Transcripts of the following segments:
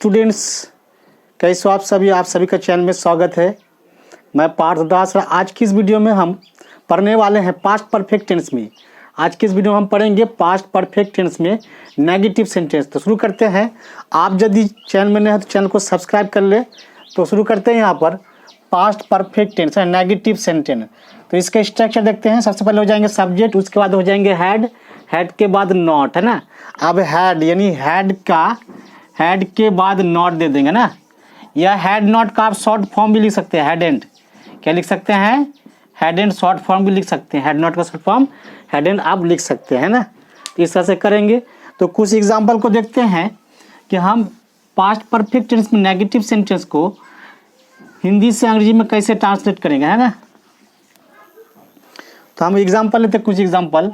Students, कैसे हो आप सभी का चैनल में स्वागत है। मैं पार्थ दास। आज की इस वीडियो में हम पढ़ने वाले हैं पास्ट परफेक्ट टेंस में। आज की इस वीडियो में हम पढ़ेंगे पास्ट परफेक्ट टेंस में नेगेटिव सेंटेंस। तो शुरू करते हैं। आप यदि चैनल में नए हैं तो चैनल को सब्सक्राइब कर ले। तो शुरू करते हैं। यहाँ पर पास्ट परफेक्ट टेंस है नेगेटिव सेंटेंस। तो इसका स्ट्रक्चर देखते हैं। सबसे पहले हो जाएंगे सब्जेक्ट, उसके बाद हो जाएंगे हैड, हैड के बाद नॉट, है ना। अब हैड यानी हैड के बाद नॉट दे देंगे ना, या हैड नॉट का आप शॉर्ट फॉर्म भी लिख सकते हैं। हैड एंड क्या लिख सकते हैं, हैड एंड शॉर्ट फॉर्म भी लिख सकते हैं। हैड नॉट का शॉर्ट फॉर्म हैड एंड आप लिख सकते हैं ना। तो इस तरह से करेंगे। तो कुछ एग्जाम्पल को देखते हैं कि हम पास्ट परफेक्ट टेंस में नेगेटिव सेंटेंस को हिंदी से अंग्रेजी में कैसे ट्रांसलेट करेंगे, है ना। तो हम एग्जाम्पल लेते हैं, कुछ एग्जाम्पल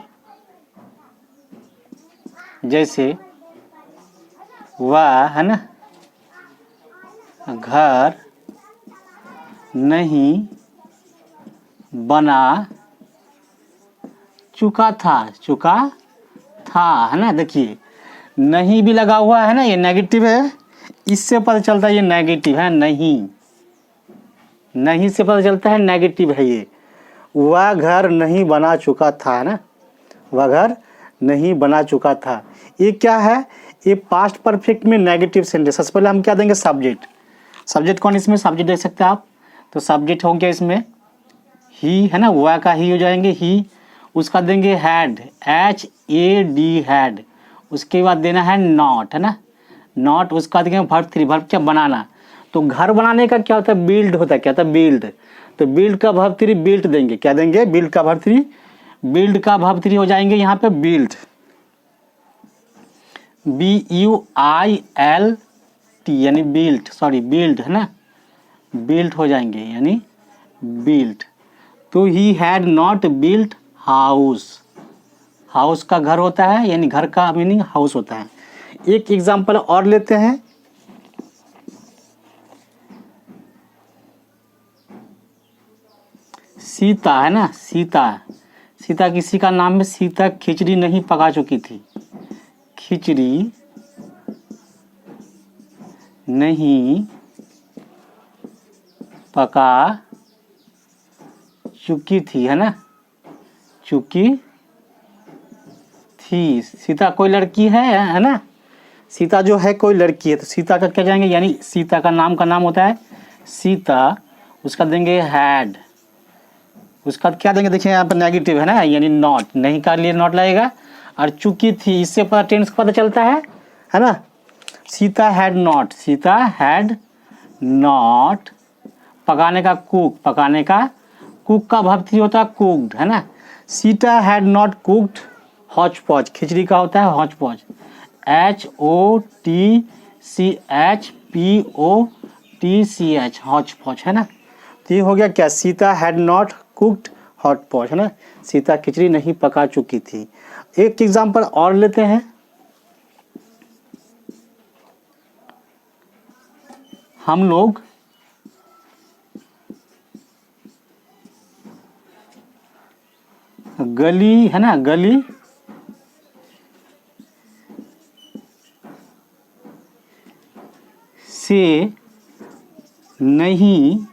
जैसे वह, है ना, घर नहीं बना चुका था, है ना। देखिए नहीं भी लगा हुआ है ना, ये नेगेटिव है। इससे पता चलता है ये नेगेटिव है। नहीं से पता चलता है नेगेटिव है ये। वह घर नहीं बना चुका था, है ना। वह घर नहीं बना चुका था, ये क्या है, ये पास्ट परफेक्ट में नेगेटिव सेंटेंस। सबसे पहले हम क्या देंगे, सब्जेक्ट कौन इसमें सब्जेक्ट देख सकते हैं आप। तो सब्जेक्ट हो गया इसमें ही, है ना। वह का ही हो जाएंगे ही। उसका देंगे हैड, HAD हैड। उसके बाद देना है नॉट, है ना, नॉट। उसका देंगे वर्ब 3, वर्ब क्या, बनाना। तो घर बनाने का क्या होता है, बिल्ड होता है। क्या होता है, बिल्ड। तो बिल्ड का वर्ब 3 बिल्ट देंगे। क्या देंगे, बिल्ड का वर्ब 3, बिल्ड का वर्ब 3 हो जाएंगे यहाँ पे बिल्ड, BUILT यानी बिल्ट, बिल्ड, है ना, बिल्ट हो जाएंगे यानी बिल्ट। तो he had not built house. House का घर होता है, यानी घर का मीनिंग हाउस होता है। एक एग्जांपल और लेते हैं। सीता, है ना, सीता किसी का नाम है। सीता खिचड़ी नहीं पका चुकी थी, खिचड़ी नहीं पका चुकी थी, है ना, चुकी थी। सीता कोई लड़की है ना। सीता जो है कोई लड़की है। तो सीता का क्या जाएंगे, यानी सीता का नाम होता है सीता। उसका देंगे हैड। उसका क्या देंगे, देखिए यहाँ पर नेगेटिव है ना, यानी नॉट। नहीं का लिए नॉट लगेगा। और चुकी थी, इससे पता टेंस पता चलता है ना। सीता हैड नॉट पकाने का कुक का वर्ब 3 होता है कुक्ड, है ना। Sita had not cooked Hooch पॉच, खिचड़ी का होता है हॉच पॉच, HOTCHPOTCH हॉच पॉच, है ना। तो ये हो गया क्या, Sita had not cooked hot पॉच, है ना, सीता खिचड़ी नहीं पका चुकी थी। एक एग्जांपल और लेते हैं। हम लोग गली, है ना, गली से नहीं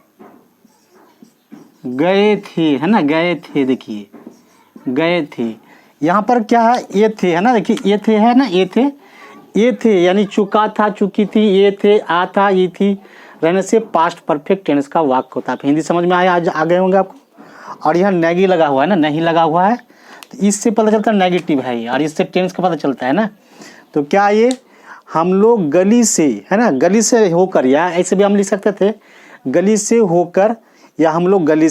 गए थे, है ना, गए थे। देखिए गए थे, यहाँ पर क्या है, ये थे, है ना। देखिए ये थे, है ना, ये थे यानी चुका था, चुकी थी, ये थे, आ था, ये थी रहने से पास्ट परफेक्ट टेंस का वाक्य होता है। हिंदी समझ में आया, आज आ गए होंगे आपको। और यहाँ नेगी लगा हुआ है ना, नहीं लगा हुआ है, तो इससे पता चलता है नेगेटिव है ये, और इससे टेंस का पता चलता है ना। तो क्या ये हम लोग गली से, है ना, गली से होकर, या ऐसे भी हम लिख सकते थे गली से होकर, या हम लोग गली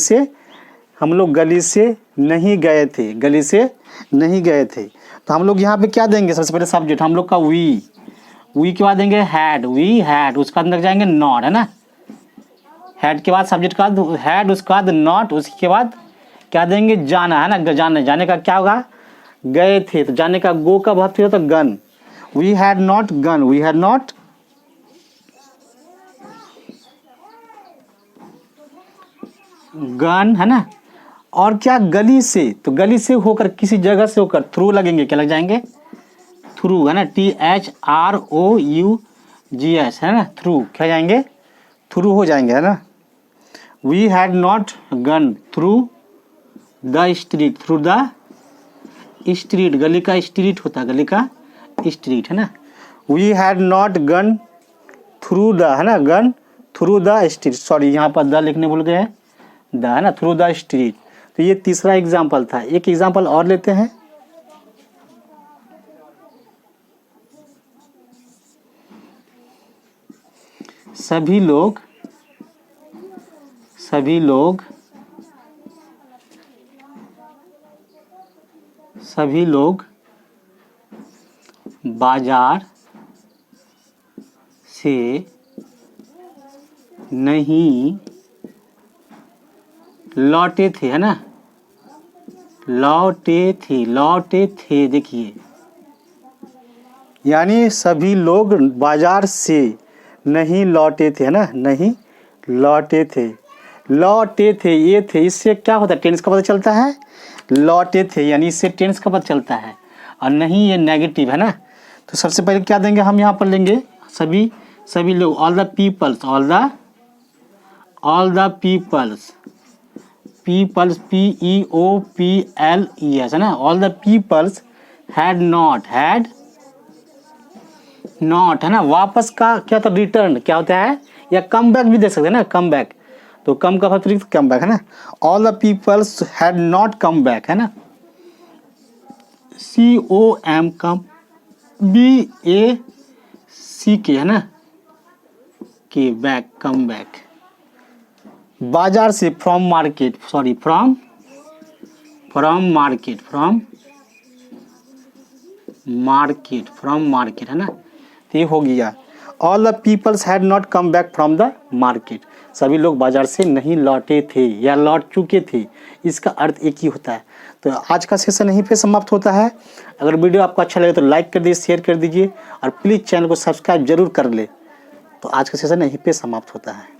से नहीं गए थे, गली से नहीं गए थे। तो हम लोग यहाँ पे क्या देंगे, सबसे पहले सब्जेक्ट हम लोग का वी के बाद देंगे हैड, उसका अंदर जाएंगे नॉट, है ना। हैड के बाद सब्जेक्ट का हैड, उसके बाद नॉट, उसके बाद क्या देंगे, जाना, है ना। जाने का क्या होगा, गए थे। तो जाने का गो का वर्ब होता है gone. We had not gone, है ना। और क्या, गली से, तो गली से होकर, किसी जगह से होकर, थ्रू लगेंगे, क्या लग जाएंगे, थ्रू, है ना, THROU GS है ना, थ्रू क्या जाएंगे, थ्रू हो जाएंगे है ना। We had not gone through the street, through the street, गली का स्ट्रीट होता है, गली का स्ट्रीट है ना। We had not gone through the है ना, gone through the street, sorry यहाँ पर द लिखने भूल गए हैं, द है ना, थ्रू द स्ट्रीट। तो ये तीसरा एग्जाम्पल था। एक एग्जाम्पल और लेते हैं। सभी लोग बाजार से नहीं लौटे थे है ना, लौटे थे देखिए, यानी सभी लोग बाजार से नहीं लौटे थे है ना, नहीं लौटे थे, ये थे, इससे क्या होता है, टेंस का पता चलता है। लौटे थे यानी इससे टेंस का पता चलता है, और नहीं ये नेगेटिव है ना। तो सबसे पहले क्या देंगे हम, यहाँ पर लेंगे सभी लोग, all the peoples, peoples PEOPLES है ना, all the peoples had not है ना। वापस का क्या होता है, रिटर्न क्या होता है, या कम बैक भी दे सकते हैं ना, कम बैक, तो कम का अतिरिक्त कम बैक है ना। All the peoples had not come back है ना, COM कम BACK है ना, के बैक, कम बैक। बाजार से, फ्रॉम मार्केट है ना, तो ये हो गया। All the peoples had not come back from the market, सभी लोग बाजार से नहीं लौटे थे या लौट चुके थे, इसका अर्थ एक ही होता है। तो आज का सेशन यहीं पे समाप्त होता है। अगर वीडियो आपको अच्छा लगे तो लाइक कर दीजिए, शेयर कर दीजिए, और प्लीज़ चैनल को सब्सक्राइब जरूर कर ले। तो आज का सेशन यहीं पे समाप्त होता है।